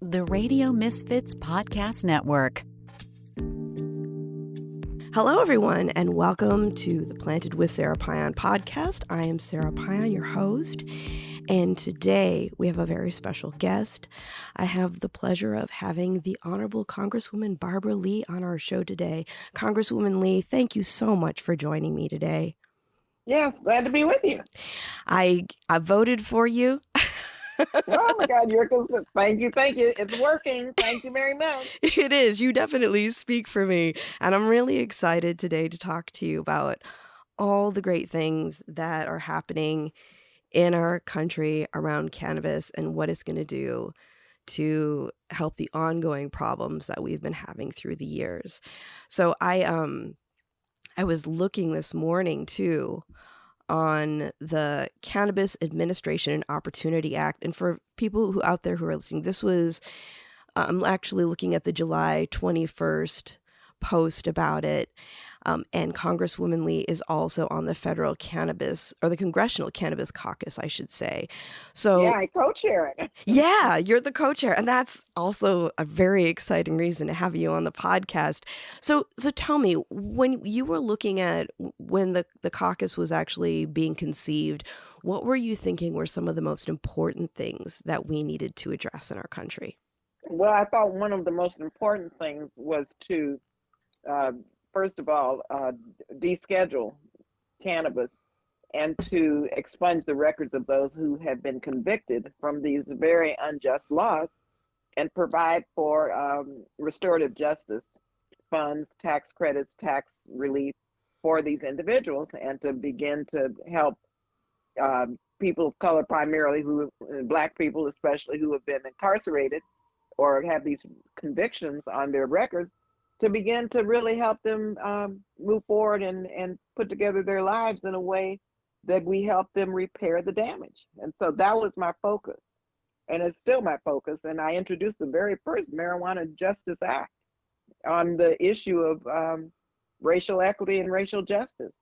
The Radio Misfits Podcast Network. Hello, everyone, and welcome to the Planted with Sara Payan podcast. I am Sara Payan, your host, and today we have a very special guest. I have the pleasure of having the Honorable Congresswoman Barbara Lee on our show today. Congresswoman Lee, thank you so much for joining me today. Yes, glad to be with you. I voted for you. Oh my God, you're good. Thank you. It's working. Thank you very much. It is. You definitely speak for me. And I'm really excited today to talk to you about all the great things that are happening in our country around cannabis and what it's going to do to help the ongoing problems that we've been having through the years. So I was looking this morning too on the Cannabis Administration and Opportunity Act. And for people who out there who are listening, this was, I'm actually looking at the July 21st post about it. And Congresswoman Lee is also on the federal cannabis, or the Congressional Cannabis Caucus, I should say. So yeah, I co-chair it. Yeah, you're the co-chair. And that's also a very exciting reason to have you on the podcast. So tell me, when you were looking at when the caucus was actually being conceived, what were you thinking were some of the most important things that we needed to address in our country? Well, I thought one of the most important things was to, first of all, deschedule cannabis and to expunge the records of those who have been convicted from these very unjust laws and provide for restorative justice funds, tax credits, tax relief for these individuals, and to begin to help people of color, primarily Black people especially, who have been incarcerated or have these convictions on their records, to begin to really help them move forward and put together their lives in a way that we help them repair the damage. And so that was my focus, and it's still my focus. And I introduced the very first Marijuana Justice Act on the issue of racial equity and racial justice.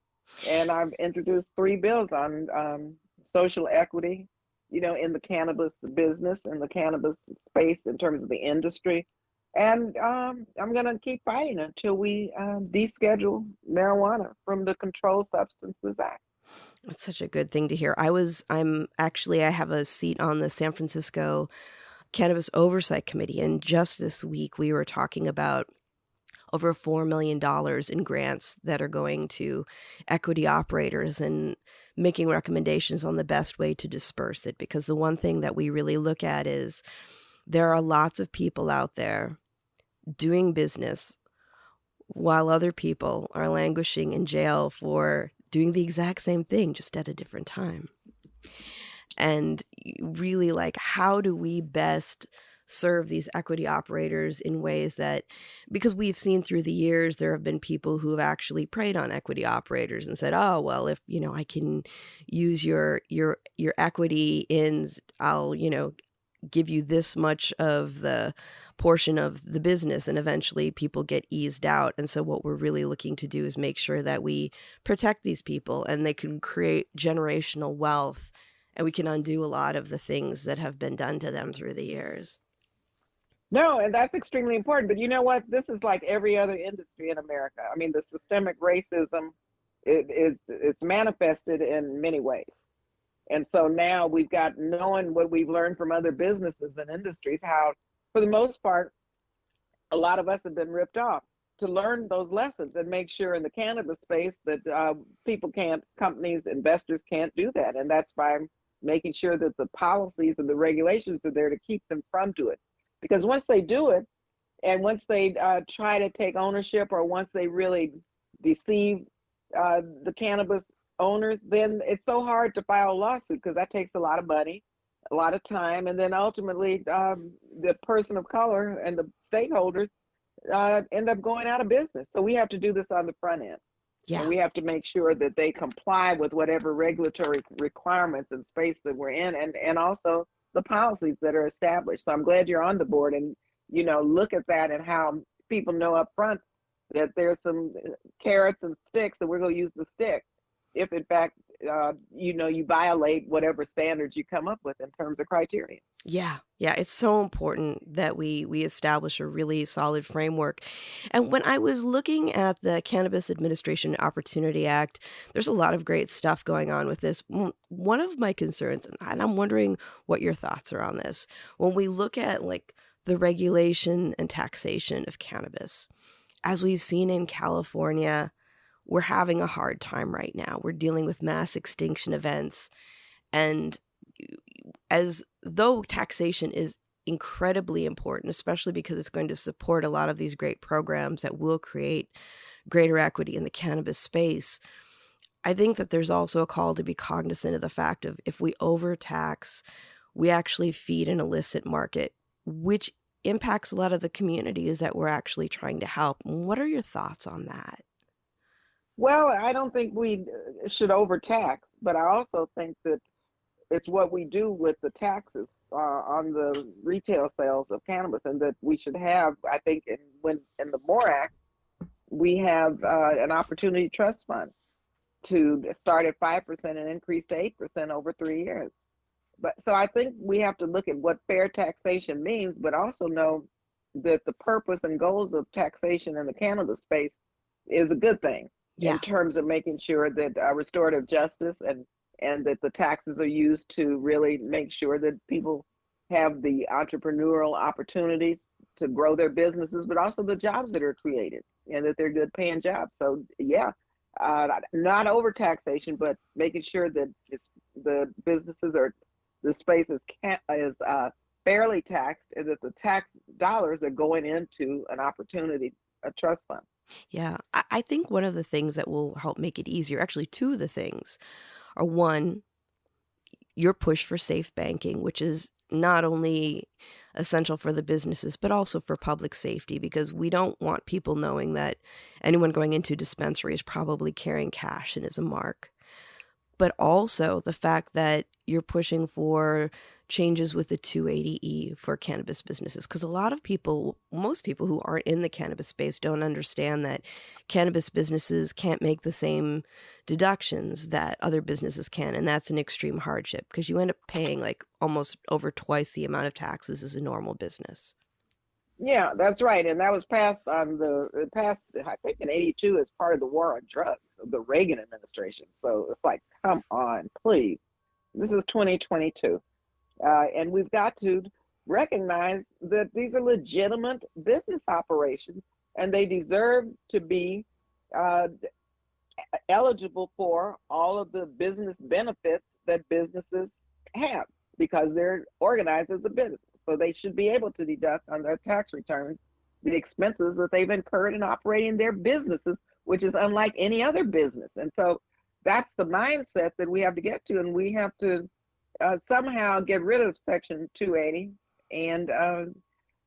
And I've introduced 3 bills on social equity, in the cannabis business, in the cannabis space, in terms of the industry. And I'm going to keep fighting until we deschedule marijuana from the Controlled Substances Act. That's such a good thing to hear. I have a seat on the San Francisco Cannabis Oversight Committee. And just this week, we were talking about over $4 million in grants that are going to equity operators and making recommendations on the best way to disperse it. Because the one thing that we really look at is there are lots of people out there doing business while other people are languishing in jail for doing the exact same thing, just at a different time. And really, how do we best serve these equity operators in ways that, because we've seen through the years, there have been people who have actually preyed on equity operators and said, oh, well, if, I can use your equity ins, I'll, give you this much of the portion of the business, and eventually people get eased out. And so what we're really looking to do is make sure that we protect these people and they can create generational wealth, and we can undo a lot of the things that have been done to them through the years. No, and that's extremely important. But you know what? This is like every other industry in America. I mean, the systemic racism, it's manifested in many ways. And so now we've got, knowing what we've learned from other businesses and industries, how, for the most part, a lot of us have been ripped off, to learn those lessons and make sure in the cannabis space that companies, investors can't do that. And that's by making sure that the policies and the regulations are there to keep them from doing it. Because once they do it, and once they try to take ownership, or once they really deceive the cannabis owners, then it's so hard to file a lawsuit, because that takes a lot of money, a lot of time, and then ultimately the person of color and the stakeholders end up going out of business. So we have to do this on the front end. Yeah. And we have to make sure that they comply with whatever regulatory requirements and space that we're in, and also the policies that are established. So I'm glad you're on the board and, look at that, and how people know up front that there's some carrots and sticks, and we're going to use the stick if in fact you violate whatever standards you come up with in terms of criteria. Yeah, yeah, it's so important that we establish a really solid framework. And when I was looking at the Cannabis Administration Opportunity Act, there's a lot of great stuff going on with this. One of my concerns, and I'm wondering what your thoughts are on this, when we look at like the regulation and taxation of cannabis, as we've seen in California, we're having a hard time right now. We're dealing with mass extinction events. And as though taxation is incredibly important, especially because it's going to support a lot of these great programs that will create greater equity in the cannabis space, I think that there's also a call to be cognizant of the fact of if we overtax, we actually feed an illicit market, which impacts a lot of the communities that we're actually trying to help. What are your thoughts on that? Well, I don't think we should overtax, but I also think that it's what we do with the taxes on the retail sales of cannabis, and that we should have, I think, in the MORE Act, we have an opportunity trust fund to start at 5% and increase to 8% over 3 years. But so I think we have to look at what fair taxation means, but also know that the purpose and goals of taxation in the cannabis space is a good thing in terms of making sure that restorative justice and that the taxes are used to really make sure that people have the entrepreneurial opportunities to grow their businesses, but also the jobs that are created and that they're good paying jobs. So not over taxation, but making sure that the businesses or the space is fairly taxed, and that the tax dollars are going into an opportunity, a trust fund. Yeah, I think one of the things that will help make it easier, actually two of the things, are one, your push for safe banking, which is not only essential for the businesses, but also for public safety, because we don't want people knowing that anyone going into a dispensary is probably carrying cash and is a mark. But also the fact that you're pushing for changes with the 280E for cannabis businesses. Because a lot of people, most people who aren't in the cannabis space don't understand that cannabis businesses can't make the same deductions that other businesses can. And that's an extreme hardship because you end up paying like almost over twice the amount of taxes as a normal business. Yeah, that's right. And that was passed I think in 82 as part of the war on drugs of the Reagan administration. So it's like, come on, please. This is 2022. And we've got to recognize that these are legitimate business operations and they deserve to be eligible for all of the business benefits that businesses have because they're organized as a business. So they should be able to deduct on their tax returns the expenses that they've incurred in operating their businesses, which is unlike any other business. And so that's the mindset that we have to get to, and we have to somehow get rid of Section 280 and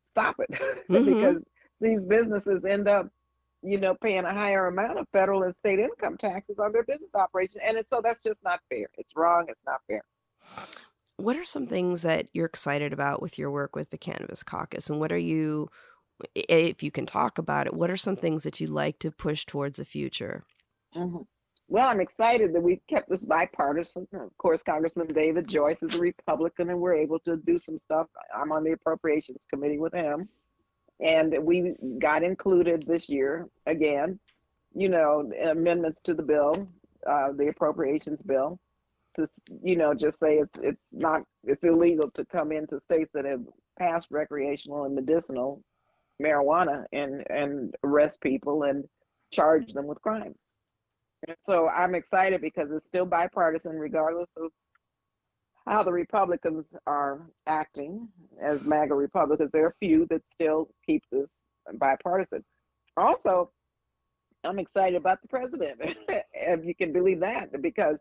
stop it because these businesses end up, paying a higher amount of federal and state income taxes on their business operation. And so that's just not fair. It's wrong. It's not fair. What are some things that you're excited about with your work with the Cannabis Caucus? And what are you, if you can talk about it, what are some things that you'd like to push towards the future? Mm-hmm. Well, I'm excited that we've kept this bipartisan. Of course, Congressman David Joyce is a Republican, and we're able to do some stuff. I'm on the Appropriations Committee with him, and we got included this year again, amendments to the bill, the appropriations bill, to just say it's illegal to come into states that have passed recreational and medicinal marijuana and arrest people and charge them with crimes. And so I'm excited because it's still bipartisan regardless of how the Republicans are acting as MAGA Republicans. There are a few that still keep this bipartisan. Also, I'm excited about the president, if you can believe that, because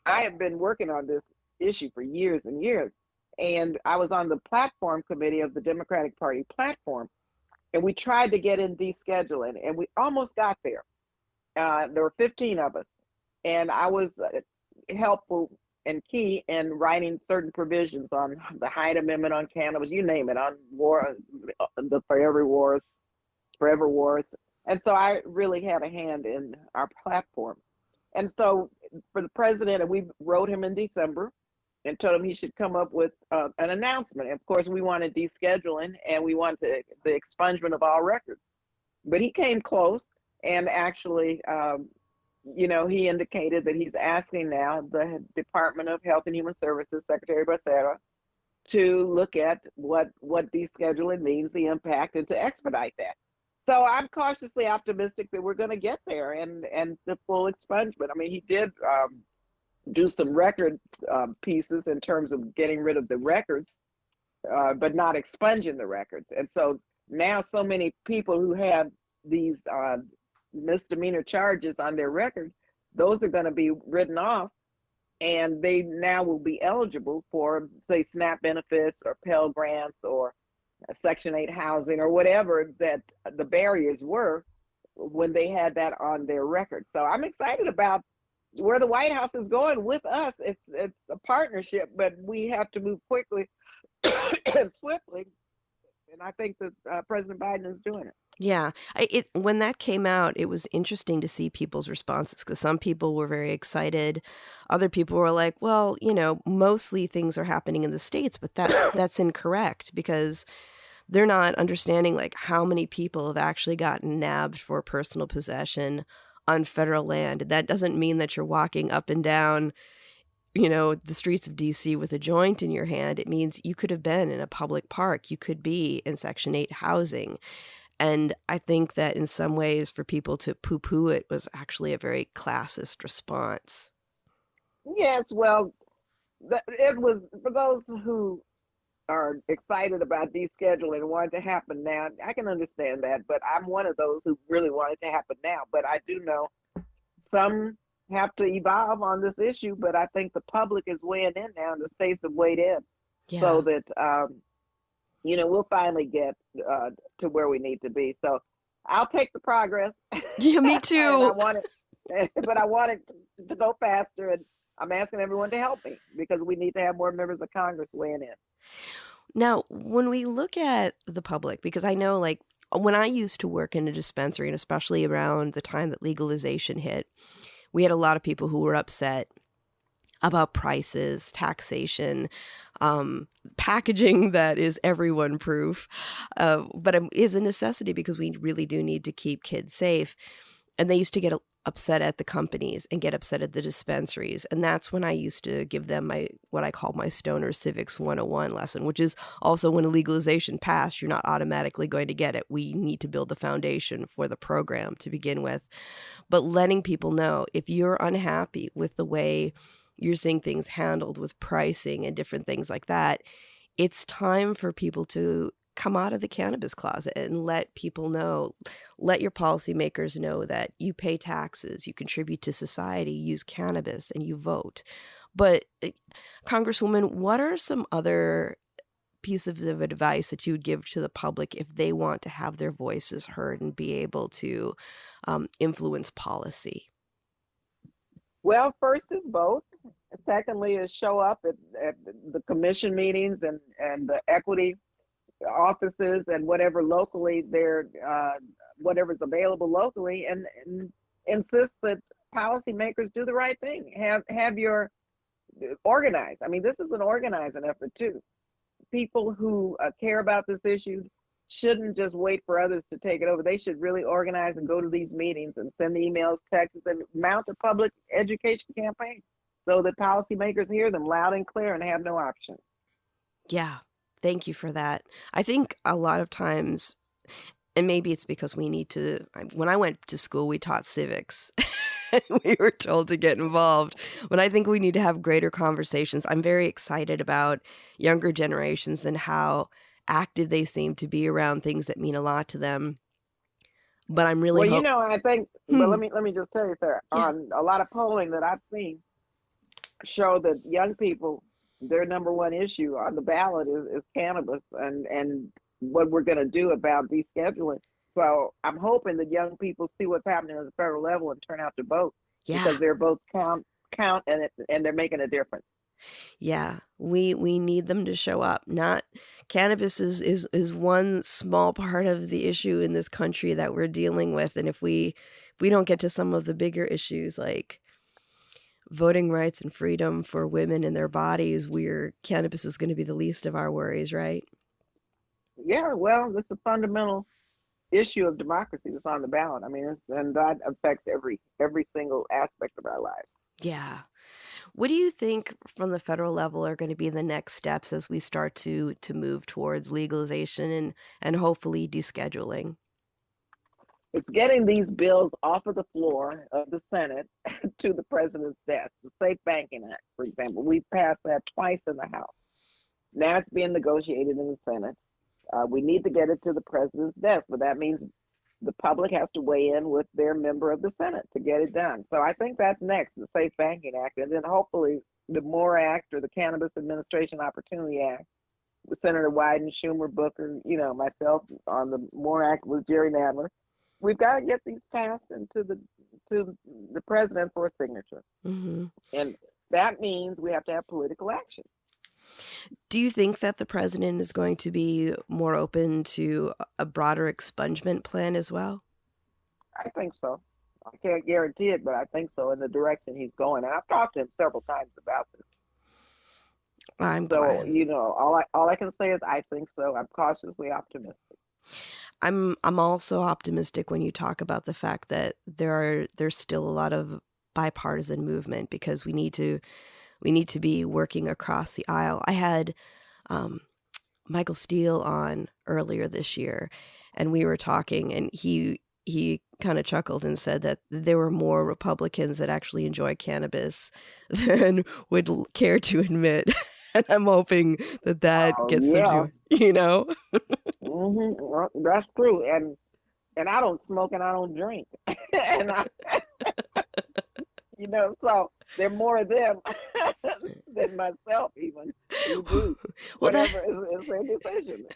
I have been working on this issue for years and years. And I was on the platform committee of the Democratic Party platform, and we tried to get in descheduling, and we almost got there. There were 15 of us, and I was helpful and key in writing certain provisions on the Hyde Amendment on cannabis, you name it, on war, the forever wars. And so I really had a hand in our platform. And so for the president, and we wrote him in December and told him he should come up with an announcement. Of course, we wanted descheduling and we wanted the expungement of all records. But he came close, and actually, he indicated that he's asking now the Department of Health and Human Services, Secretary Sara, to look at what descheduling means, the impact, and to expedite that. So I'm cautiously optimistic that we're going to get there and the full expungement. I mean, he did do some record pieces in terms of getting rid of the records, but not expunging the records. And so now so many people who had these misdemeanor charges on their record, those are going to be written off, and they now will be eligible for, say, SNAP benefits or Pell Grants or Section 8 housing or whatever that the barriers were when they had that on their record. So I'm excited about where the White House is going with us. It's a partnership, but we have to move quickly and swiftly. And I think that President Biden is doing it. Yeah. When that came out, it was interesting to see people's responses, because some people were very excited. Other people were like, well, mostly things are happening in the States, but that's incorrect, because they're not understanding like how many people have actually gotten nabbed for personal possession on federal land. That doesn't mean that you're walking up and down, the streets of DC with a joint in your hand. It means you could have been in a public park. You could be in Section 8 housing. And I think that in some ways, for people to poo-poo it was actually a very classist response. Yes, well, it was, for those who are excited about descheduling and want it to happen now, I can understand that, but I'm one of those who really want it to happen now. But I do know some have to evolve on this issue, but I think the public is weighing in now, and the states have weighed in, so that we'll finally get to where we need to be. So I'll take the progress. Yeah, me too. I want it to go faster, and I'm asking everyone to help me, because we need to have more members of Congress weighing in. Now, when we look at the public, because I know like when I used to work in a dispensary, and especially around the time that legalization hit, we had a lot of people who were upset about prices, taxation, packaging that is everyone proof, but it is a necessity because we really do need to keep kids safe. And they used to get upset at the companies and get upset at the dispensaries. And that's when I used to give them what I call my Stoner Civics 101 lesson, which is also when a legalization passed, you're not automatically going to get it. We need to build the foundation for the program to begin with. But letting people know, if you're unhappy with the way you're seeing things handled with pricing and different things like that, it's time for people to come out of the cannabis closet and let people know, let your policymakers know that you pay taxes, you contribute to society, use cannabis, and you vote. But Congresswoman, what are some other pieces of advice that you would give to the public if they want to have their voices heard and be able to influence policy? Well, first is vote. Secondly is show up at the commission meetings and the equity offices and whatever locally there, whatever's available locally, and insist that policymakers do the right thing. Have your organize. I mean, this is an organizing effort too. People who care about this issue shouldn't just wait for others to take it over. They should really organize and go to these meetings and send emails, texts, and mount a public education campaign so that policymakers hear them loud and clear and have no option. Yeah, thank you for that. I think a lot of times, and maybe it's because we need to, when I went to school, we taught civics. We were told to get involved, but I think we need to have greater conversations. I'm very excited about younger generations and how active they seem to be around things that mean a lot to them. But I'm really I think. But let me just tell you, Sarah. Yeah. On a lot of polling that I've seen, show that young people, their number one issue on the ballot is cannabis and what we're going to do about descheduling. So I'm hoping that young people see what's happening at the federal level and turn out to vote, because their votes count and they're making a difference. Yeah, we need them to show up. Not cannabis is one small part of the issue in this country that we're dealing with, and if we don't get to some of the bigger issues like voting rights and freedom for women in their bodies, where cannabis is going to be the least of our worries, right? Yeah, well, it's a fundamental issue of democracy that's on the ballot. I mean, and that affects every single aspect of our lives. Yeah. What do you think from the federal level are going to be the next steps as we start to move towards legalization and hopefully descheduling? It's getting these bills off of the floor of the Senate to the president's desk. The Safe Banking Act, for example, we passed that twice in the House. Now it's being negotiated in the Senate. We need to get it to the president's desk, but that means the public has to weigh in with their member of the Senate to get it done. So I think that's next, the Safe Banking Act, and then hopefully the MORE Act or the Cannabis Administration Opportunity Act with Senator Wyden, Schumer, Booker, myself on the MORE Act with Jerry Nadler. We've got to get these passed and to the president for a signature. Mm-hmm. And that means we have to have political action. Do you think that the president is going to be more open to a broader expungement plan as well? I think so. I can't guarantee it, but I think so, in the direction he's going. And I've talked to him several times about this. I'm so, glad. all I can say is I think so. I'm cautiously optimistic. I'm also optimistic when you talk about the fact that there's still a lot of bipartisan movement, because we need to be working across the aisle. I had Michael Steele on earlier this year, and we were talking, and he kind of chuckled and said that there were more Republicans that actually enjoy cannabis than would care to admit. And I'm hoping that gets them to, Mm-hmm. Well, that's true. And I don't smoke and I don't drink. and so there are more of them than myself even who do. Whatever is their decision.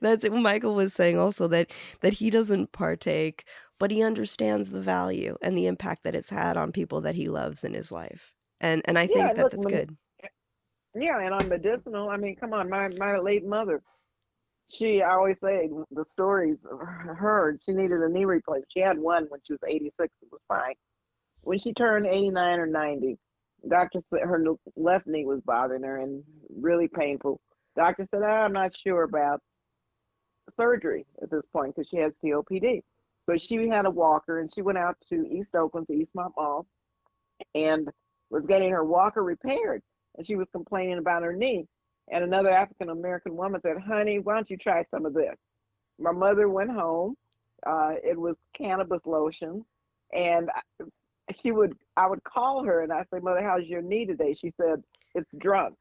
That's it. Michael was saying also that he doesn't partake, but he understands the value and the impact that it's had on people that he loves in his life. And I think that's good. Yeah, and on medicinal, I mean, come on, my late mother, I always say the stories heard, she needed a knee replacement. She had one when she was 86, it was fine. When she turned 89 or 90, doctor said her left knee was bothering her and really painful. Doctor said, I'm not sure about surgery at this point because she has COPD. So she had a walker and she went out to East Oakland, to Eastmont Mall, and was getting her walker repaired. And she was complaining about her knee. And another African American woman said, honey, why don't you try some of this? My mother went home. It was cannabis lotion. And I would call her and I say, Mother, how's your knee today? She said, it's drunk.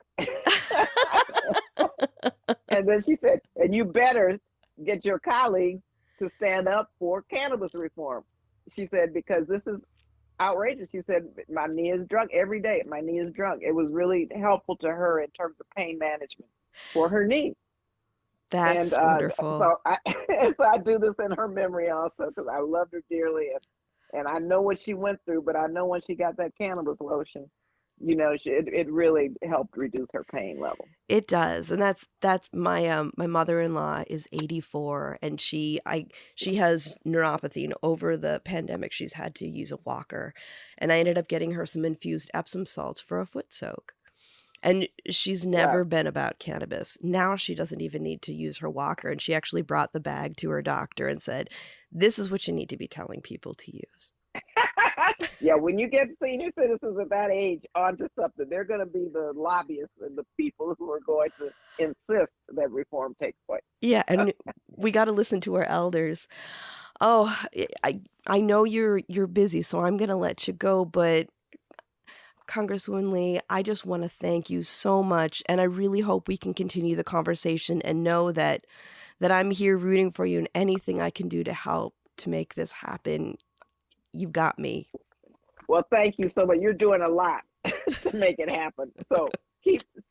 And then she said, and you better get your colleagues to stand up for cannabis reform. She said, because this is outrageous. She said, my knee is drunk every day. My knee is drunk. It was really helpful to her in terms of pain management for her knee. That's wonderful. So I do this in her memory also because I loved her dearly. And I know what she went through, but I know when she got that cannabis lotion, it really helped reduce her pain level. It does. And that's my mother-in-law is 84, and she has neuropathy, and over the pandemic she's had to use a walker, and I ended up getting her some infused Epsom salts for a foot soak. And she's never been about cannabis. Now she doesn't even need to use her walker, and she actually brought the bag to her doctor and said, this is what you need to be telling people to use. Yeah, when you get senior citizens at that age onto something, they're going to be the lobbyists and the people who are going to insist that reform takes place. Yeah, and we got to listen to our elders. Oh, I know you're busy, so I'm going to let you go, but Congresswoman Lee, I just want to thank you so much, and I really hope we can continue the conversation and know that I'm here rooting for you, and anything I can do to help to make this happen, you've got me. Well, thank you so much. You're doing a lot to make it happen. So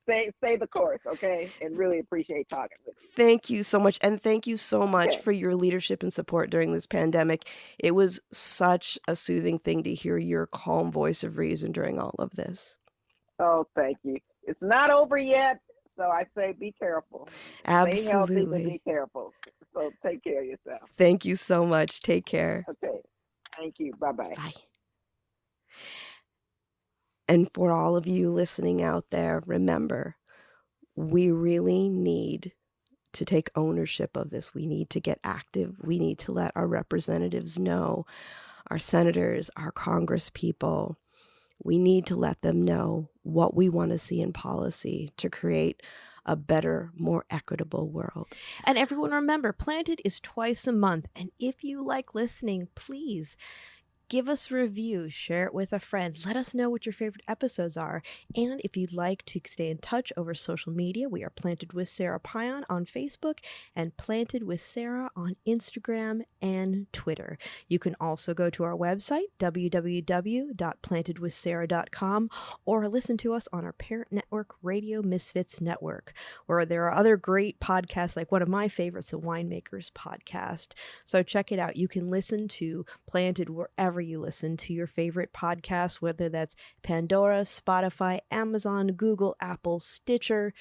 stay the course, okay? And really appreciate talking with you. Thank you so much. And thank you so much for your leadership and support during this pandemic. It was such a soothing thing to hear your calm voice of reason during all of this. Oh, thank you. It's not over yet. So I say be careful. Absolutely. Stay healthy, but be careful. So take care of yourself. Thank you so much. Take care. Okay. Thank you. Bye-bye. Bye. And for all of you listening out there, remember, we really need to take ownership of this. We need to get active. We need to let our representatives know, our senators, our Congress people. We need to let them know what we want to see in policy to create a better, more equitable world. And everyone remember, Planted is twice a month. And if you like listening, please give us a review, share it with a friend. Let us know what your favorite episodes are. And if you'd like to stay in touch over social media, we are Planted with Sara Pion on Facebook and Planted with Sara on Instagram and Twitter. You can also go to our website, www.plantedwithsara.com, or listen to us on our parent network, Radio Misfits Network, where there are other great podcasts, like one of my favorites, the Winemakers Podcast. So check it out. You can listen to Planted wherever you listen to your favorite podcast, whether that's Pandora, Spotify, Amazon, Google, Apple, Stitcher.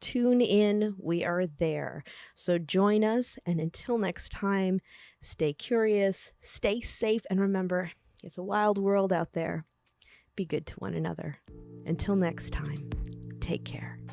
Tune in. We are there. So join us. And until next time, stay curious, stay safe, and remember, it's a wild world out there. Be good to one another. Until next time, take care.